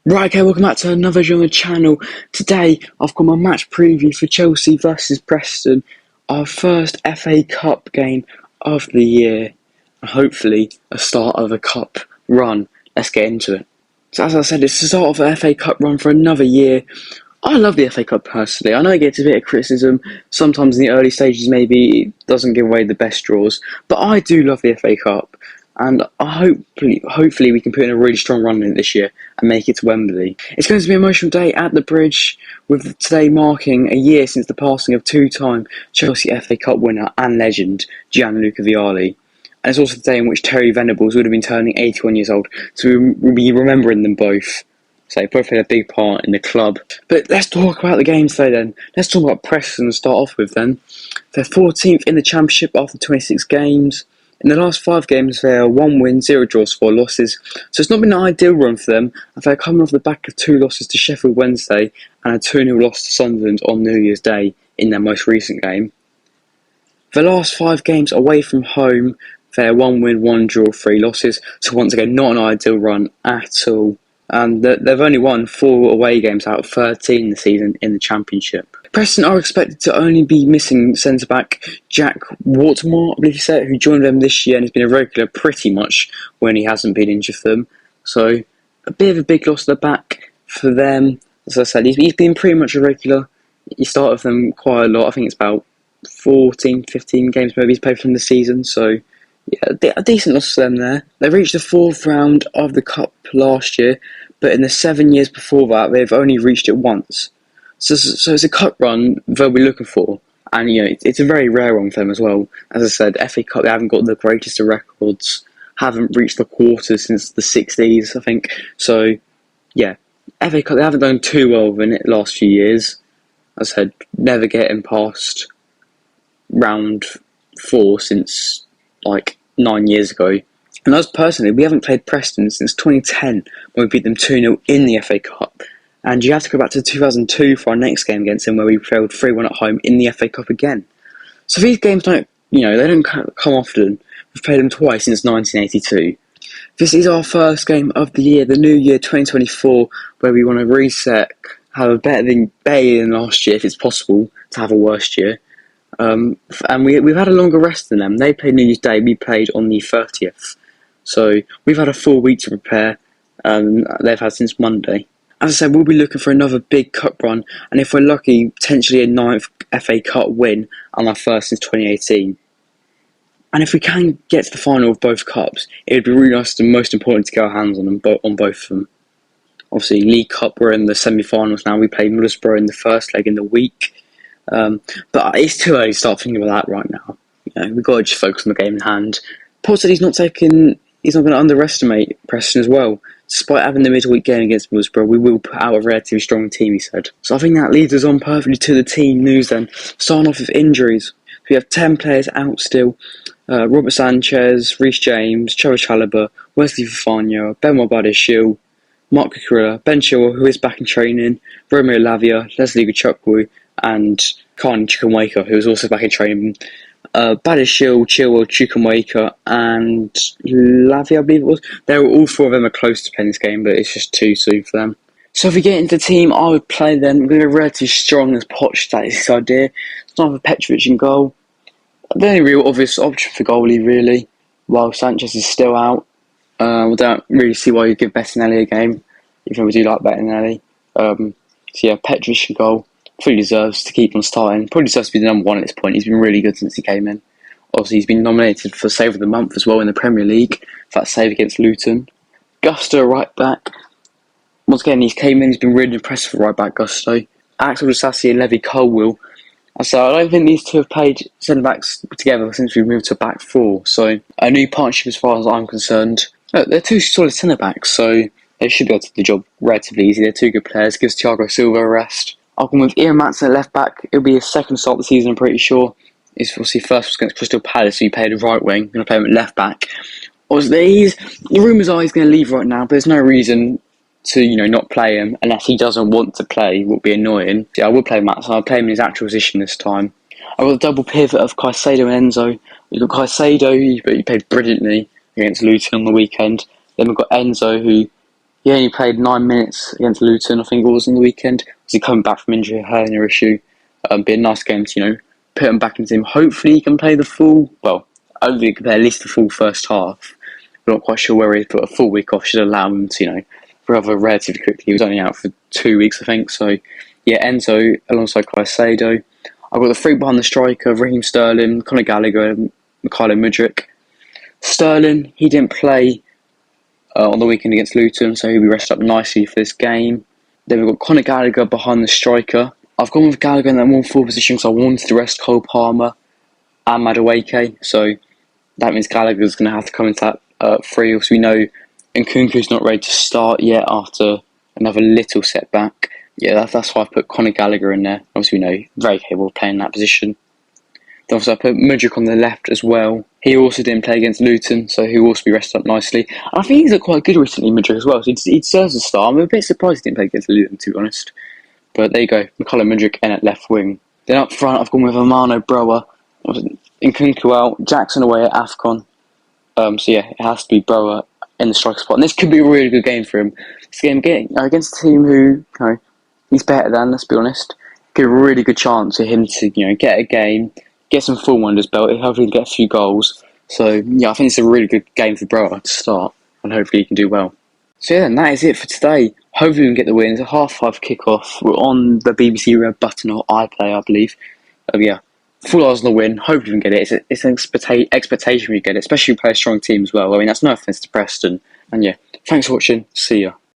Right, okay, welcome back to another video on the channel. Today, I've got my match preview for Chelsea versus Preston, our first FA Cup game of the year, and hopefully a start of a cup run. Let's get into it. So as I said, it's the start of an FA Cup run for another year. I love the FA Cup personally. I know it gets a bit of criticism, sometimes in the early stages maybe it doesn't give away the best draws, but I do love the FA Cup. And hopefully we can put in a really strong run in it this year and make it to Wembley. It's going to be an emotional day at the Bridge, with today marking a year since the passing of two-time Chelsea FA Cup winner and legend Gianluca Vialli. And it's also the day in which Terry Venables would have been turning 81 years old, so we'll be remembering them both. So they both played a big part in the club. But let's talk about the game today then. Let's talk about Preston to start off with then. They're 14th in the Championship after 26 games. In the last 5 games, they are 1 win, 0 draws, 4 losses. So it's not been an ideal run for them, and they're coming off the back of 2 losses to Sheffield Wednesday and a 2-0 loss to Sunderland on New Year's Day in their most recent game. The last 5 games away from home, they're 1 win, 1 draw, 3 losses. So once again, not an ideal run at all. And they've only won 4 away games out of 13 this season in the Championship. Preston are expected to only be missing centre-back Jack Whartmore, I believe you said, who joined them this year and has been a regular pretty much when he hasn't been injured for them. So a bit of a big loss at the back for them. As I said, he's been pretty much a regular. He started with them quite a lot. I think it's about 14, 15 games maybe he's played for them this season. So yeah, a decent loss for them there. They reached the 4th round of the Cup last year, but in the 7 years before that, they've only reached it once. So it's a cup run they'll be looking for, and it's a very rare one for them as well. As I said, FA Cup, they haven't got the greatest of records, haven't reached the quarters since the 60s, I think. So yeah, FA Cup, they haven't done too well in it the last few years. As I said, never getting past round 4 since like 9 years ago. And us personally, we haven't played Preston since 2010 when we beat them 2-0 in the FA Cup. And you have to go back to 2002 for our next game against them, where we failed 3-1 at home in the FA Cup again. So these games they don't come often. We've played them twice since 1982. This is our first game of the year, the new year 2024, where we want to reset, have a better than last year if it's possible to have a worse year. And we've had a longer rest than them. They played New Year's Day, we played on the 30th. So we've had a full week to prepare, they've had since Monday. As I said, we'll be looking for another big cup run, and if we're lucky, potentially a 9th FA Cup win, and our first since 2018. And if we can get to the final of both cups, it would be really nice and most important to get our hands on both of them. Obviously, League Cup, we're in the semi-finals now. We play Middlesbrough in the first leg in the week. But it's too early to start thinking about that right now. We've got to just focus on the game in hand. Paul said he's not going to underestimate Preston as well. Despite having the midweek game against Middlesbrough, we will put out a relatively strong team, he said. So I think that leads us on perfectly to the team news then. Starting off with injuries. We have 10 players out still. Robert Sanchez, Reece James, Trevor Chalobah, Wesley Fofana, Benoit Badiashile, Mark Cucurella, Ben Chilwell, who is back in training, Romeo Lavia, Leslie Gachukwu, and Carney Chukwuemeka, who is also back in training. Badiashile, Chilwell, Chukwuemeka, and Lavia, I believe it was. All 4 of them are close to playing this game, but it's just too soon for them. So if we get into the team, I would play them. We're going to be relatively strong as Poch, that is his idea. Start with Petrovic in goal. The only real obvious option for goalie, really, while Sanchez is still out. We don't really see why you'd give Bettinelli a game, even though we do like Bettinelli. So yeah, Petrovic in goal. Fully deserves to keep on starting. Probably deserves to be the number 1 at this point. He's been really good since he came in. Obviously, he's been nominated for Save of the Month as well in the Premier League for that save against Luton. Gusto, right back. Once again, he's came in. He's been really impressive for right back Gusto. Axel Disasi and Levi Colwill. So I don't think these two have played centre backs together since we've moved to back 4. So a new partnership as far as I'm concerned. They're 2 solid centre backs, so they should be able to do the job relatively easy. They're 2 good players. Gives Thiago Silva a rest. I'll come with Ian Maatsen at left back. It'll be his second start of the season, I'm pretty sure. His obviously first was against Crystal Palace, so he played right wing. I'm going to play him at left back. The rumours are he's going to leave right now, but there's no reason to not play him unless he doesn't want to play. It would be annoying. Yeah, I will play Maatsen. I'll play him in his actual position this time. I've got a double pivot of Caicedo and Enzo. We've got Caicedo, he played brilliantly against Luton on the weekend. Then we've got Enzo, who He only played 9 minutes against Luton, I think it was, on the weekend. He coming back from injury, a hernia issue. Be a nice game to, put him back into him. Hopefully he can play the full, well, hopefully he can play at least the full first half. We're not quite sure where he is, but a full week off should allow him to, recover relatively quickly. He was only out for 2 weeks, I think. So, yeah, Enzo alongside Caicedo. I've got the three behind the striker, Raheem Sterling, Conor Gallagher, and Mykhailo Mudryk. Sterling, he didn't play on the weekend against Luton, so he'll be rested up nicely for this game. Then we've got Conor Gallagher behind the striker. I've gone with Gallagher in that 1-4 position because I wanted to rest Cole Palmer and Madueke, so that means Gallagher's going to have to come into that free. So we know Nkunku's not ready to start yet after another little setback. Yeah, that's why I put Conor Gallagher in there. Obviously, we know very capable of playing that position. Then also I put Mudryk on the left as well. He also didn't play against Luton, so he'll also be rested up nicely. And I think he's looked quite good recently, Mudryk, as well. So he deserves a start. I'm a bit surprised he didn't play against Luton, to be honest. But there you go, Mykhailo Mudryk in at left wing. Then up front, I've gone with Amano Broa. Nkunku out, Jackson away at AFCON. So yeah, it has to be Broa in the striker spot. And this could be a really good game for him. This game against a team who, he's better than, let's be honest. Give a really good chance for him to, get a game, get some form under his belt, hopefully get a few goals. So yeah, I think it's a really good game for Broa to start, and hopefully he can do well. So yeah, then that is it for today. Hopefully we can get the win. It's a 5:30 kickoff. We're on the BBC Red Button or iPlayer, I believe. Yeah, full odds on the win. Hopefully we can get it. It's an expectation we get it, especially if we play a strong team as well. I mean, that's no offence to Preston. And yeah, thanks for watching. See ya.